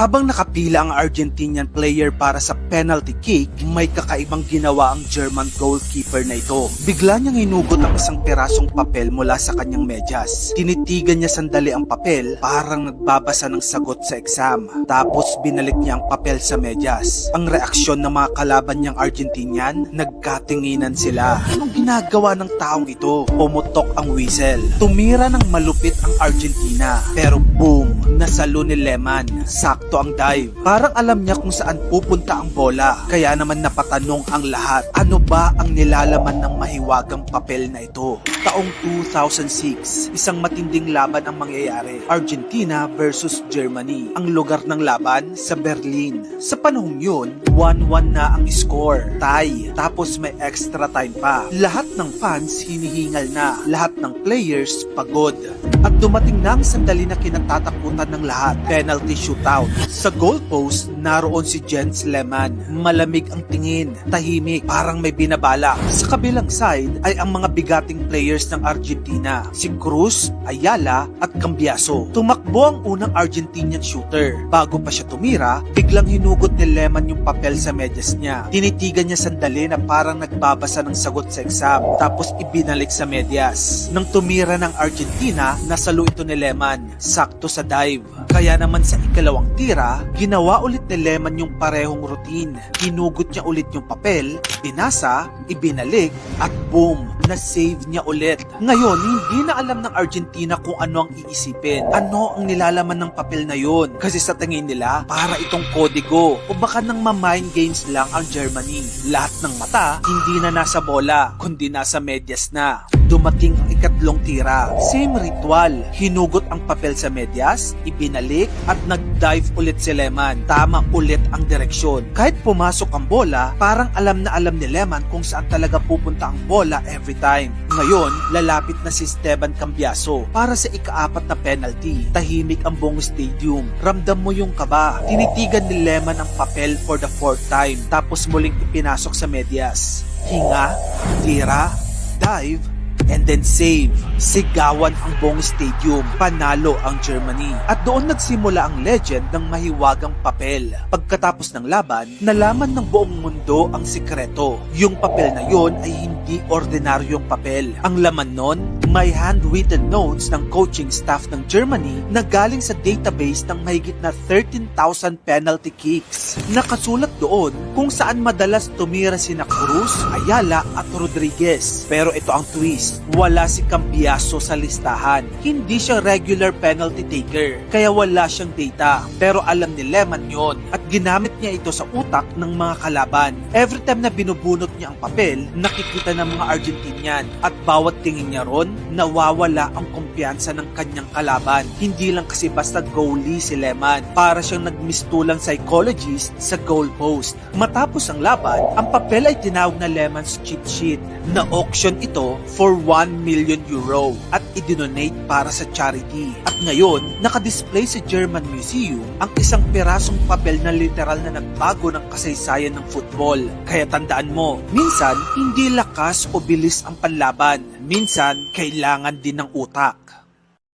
Habang nakapila ang Argentinian player para sa penalty kick, may kakaibang ginawa ang German goalkeeper na ito. Bigla niyang hinugot ang isang pirasong papel mula sa kanyang medyas. Tinitigan niya sandali ang papel, parang nagbabasa ng sagot sa exam. Tapos binalik niya ang papel sa medyas. Ang reaksyon ng mga kalaban niyang Argentinian, nagkatinginan sila. Anong ginagawa ng taong ito? Pumutok ang whistle. Tumira ng malupit ang Argentina. Pero boom! Nasalo ni Lehmann. Sakto ang dive. Parang alam niya kung saan pupunta ang bola. Kaya naman napatanong ang lahat. Ano ba ang nilalaman ng mahiwagang papel na ito? Taong 2006, isang matinding laban ang mangyayari. Argentina versus Germany. Ang lugar ng laban sa Berlin. Sa panahong yun, 1-1 na ang score. Tie. Tapos may extra time pa. Lahat ng fans hinihingal na. Lahat ng players pagod. At dumating na ang sandali na kinatatakutan ng lahat. Penalty shootout. Sa goalpost, naroon si Jens Lehmann. Malamig ang tingin. Tahimik. Parang may binabala. Sa kabilang side ay ang mga bigating players ng Argentina. Si Cruz, Ayala at Cambiaso. Tumakbo ang unang Argentinian shooter. Bago pa siya tumira, biglang hinugot ni Lehmann yung papel sa medyas niya. Tinitigan niya sandali na parang nagbabasa ng sagot sa exam. Tapos ibinalik sa medyas. Nang tumira ng Argentina, nasalo ito ni Lehmann. Sakto sa dive. Kaya naman sa ikalawang tira, ginawa ulit ni Lehmann yung parehong routine. Hinugot niya ulit yung papel, binasa, ibinalik, at boom! Na-save niya ulit. Ngayon, hindi na alam ng Argentina kung ano ang iisipin. Ano ang nilalaman ng papel na yun? Kasi sa tingin nila, para itong kodigo. O baka nang ma-mind games lang ang Germany. Lahat ng mata, hindi na nasa bola, kundi nasa medyas na. Dumating ang ikatlong tira. Same ritual. Hinugot ang papel sa medyas, ibinalik, at nag-dive ulit si Lehmann. Tama ulit ang direksyon. Kahit pumasok ang bola, parang alam na alam ni Lehmann kung saan talaga pupunta ang bola every time. Ngayon, lalapit na si Esteban Cambiaso para sa ika-4 na penalty. Tahimik ang buong stadium. Ramdam mo yung kaba. Tinitigan ni Lehmann ang papel for the 4th time. Tapos muling ipinasok sa medyas. Hinga, tira, dive, and then save. Sigawan ang buong stadium. Panalo ang Germany. At doon nagsimula ang legend ng mahiwagang papel. Pagkatapos ng laban, nalaman ng buong mundo ang sikreto. Yung papel na yon ay hindi ordinaryong papel. Ang laman nun, may handwritten notes ng coaching staff ng Germany na galing sa database ng mahigit na 13,000 penalty kicks. Nakasulat doon kung saan madalas tumira sina Cruz, Ayala at Rodriguez. Pero ito ang twist. Wala si Cambiaso sa listahan. Hindi siya regular penalty taker, kaya wala siyang data. Pero alam ni Lehmann yon at ginamit niya ito sa utak ng mga kalaban. Every time na binubunot niya ang papel, nakikita ng mga Argentinian at bawat tingin niya ron, nawawala ang kumpiyansa ng kanyang kalaban. Hindi lang kasi basta goalie si Lehmann. Para siyang nagmistulang psychologist sa goalpost. Matapos ang laban, ang papel ay tinawag na Lehmann's cheat sheet. Na-auction ito for 1 million euro at idinonate para sa charity. At ngayon, nakadisplay sa German Museum ang isang pirasong papel na literal na nagbago ng kasaysayan ng football. Kaya tandaan mo, minsan hindi lakas o bilis ang panlaban. Minsan, kailangan din ng utak.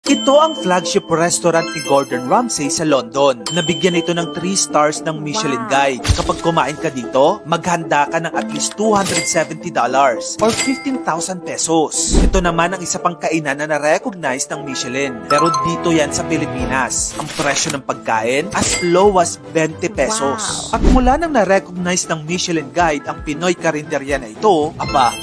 Ito ang flagship restaurant ni Gordon Ramsay sa London. Nabigyan ito ng 3 stars ng Michelin Guide. Kapag kumain ka dito, maghanda ka ng at least $270 or 15,000 pesos. Ito naman ang isa pang kainan na na-recognize ng Michelin. Pero dito yan sa Pilipinas. Ang presyo ng pagkain as low as 20 pesos. At mula nang na-recognize ng Michelin Guide ang Pinoy karinderya na ito,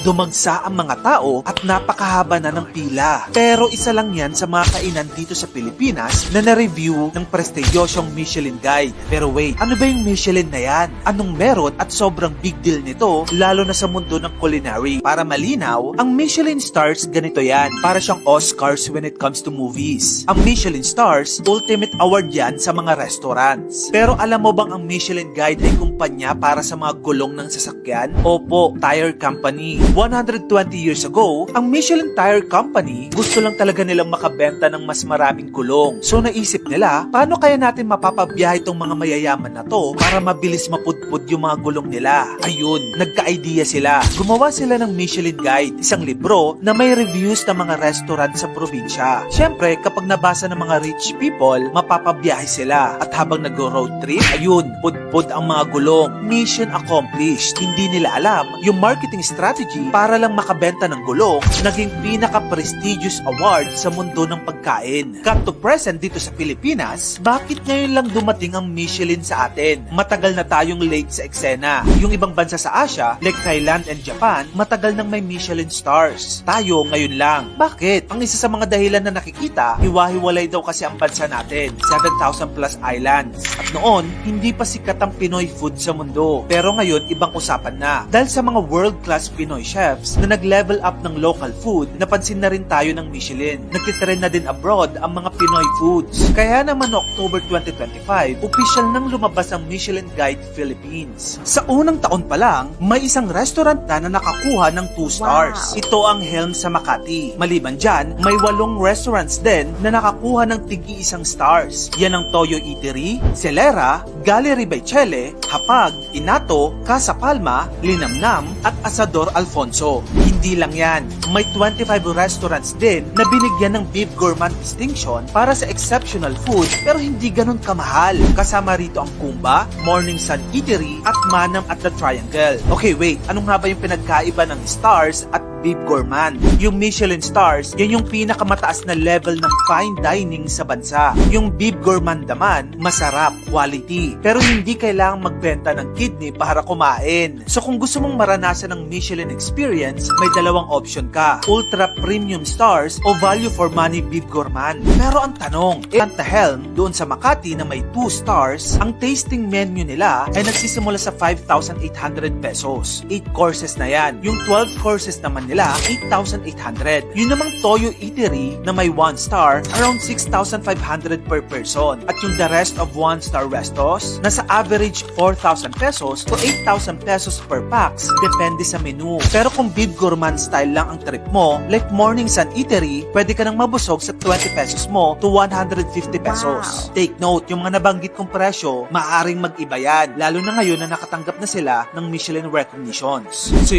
dumagsa ang mga tao at napakahaba na ng pila. Pero isa lang yan sa mga kainan dito sa Pilipinas na na-review ng prestigyosong Michelin Guide. Pero wait, ano ba yung Michelin na yan? Anong meron at sobrang big deal nito lalo na sa mundo ng culinary? Para malinaw, ang Michelin stars ganito yan. Para siyang Oscars when it comes to movies. Ang Michelin stars, ultimate award yan sa mga restaurants. Pero alam mo bang ang Michelin Guide ay kumpanya para sa mga gulong ng sasakyan? Opo, tire company. 120 years ago, ang Michelin Tire Company gusto lang talaga nilang makabenta magbenta ng mas maraming gulong. So naisip nila, paano kaya natin mapapabiyahe itong mga mayayaman na to para mabilis mapudpud yung mga gulong nila? Ayun, nagka-idea sila. Gumawa sila ng Michelin Guide, isang libro na may reviews ng mga restaurant sa probinsya. Siyempre, kapag nabasa ng mga rich people, mapapabiyahe sila. At habang nag-road trip, ayun, pudpud ang mga gulong. Mission accomplished. Hindi nila alam yung marketing strategy para lang makabenta ng gulong, naging pinaka-prestigious award sa mundo ng pagkain. Cut to present dito sa Pilipinas, bakit ngayon lang dumating ang Michelin sa atin? Matagal na tayong late sa eksena. Yung ibang bansa sa Asia, like Thailand and Japan, matagal nang may Michelin stars. Tayo ngayon lang. Bakit? Ang isa sa mga dahilan na nakikita, hiwa-hiwalay daw kasi ang bansa natin. 7,000 plus islands. At noon, hindi pa sikat ang Pinoy food sa mundo. Pero ngayon, ibang usapan na. Dahil sa mga world-class Pinoy chefs na nag-level up ng local food, napansin na rin tayo ng Michelin. Nagtitrend na din abroad ang mga Pinoy foods. Kaya naman no October 2025, official nang lumabas ang Michelin Guide Philippines. Sa unang taon pa lang, may isang restaurant na nakakuha ng 2 stars. Wow. Ito ang Helm sa Makati. Maliban dyan, may 8 restaurants din na nakakuha ng tig-1 stars. Yan ang Toyo Eatery, Celera, Gallery by Chele, Hapag, Inato, Casa Palma, Linamnam, at Asador Alfonso. Hindi lang yan, may 25 restaurants din na binigyan ng Beef Gourmand distinction para sa exceptional food pero hindi ganun kamahal. Kasama rito ang Kumba, Morning Sun Eatery, at Manam at The Triangle. Okay, wait, ano nga ba yung pinagkaiba ng stars at Beef Gourmand? Yung Michelin stars, yan yung pinakamataas na level ng fine dining sa bansa. Yung Beef Gourmand naman, masarap, quality. Pero hindi kailangang magbenta ng kidney para kumain. So kung gusto mong maranasan ng Michelin experience, may dalawang option ka. Ultra Premium Stars o Value for Money Beef Gourmand. Pero ang tanong, at the Helm, doon sa Makati na may 2 stars, ang tasting menu nila ay nagsisimula sa 5,800 pesos. 8 courses na yan. Yung 12 courses naman nila, 8,800. Yun namang Toyo Eatery na may 1 star, around 6,500 per person. At yung the rest of 1-star restos, nasa average 4,000 pesos to 8,000 pesos per pax, depende sa menu. Pero kung Beef Gourmand style lang ang trip mo, like Morning Sun Eatery, pwede ka nang mabusog sa 20 pesos mo to 150 pesos. Wow. Take note, yung mga nabanggit kong presyo, maaaring mag-iba yan, lalo na ngayon na nakatanggap na sila ng Michelin recognitions. So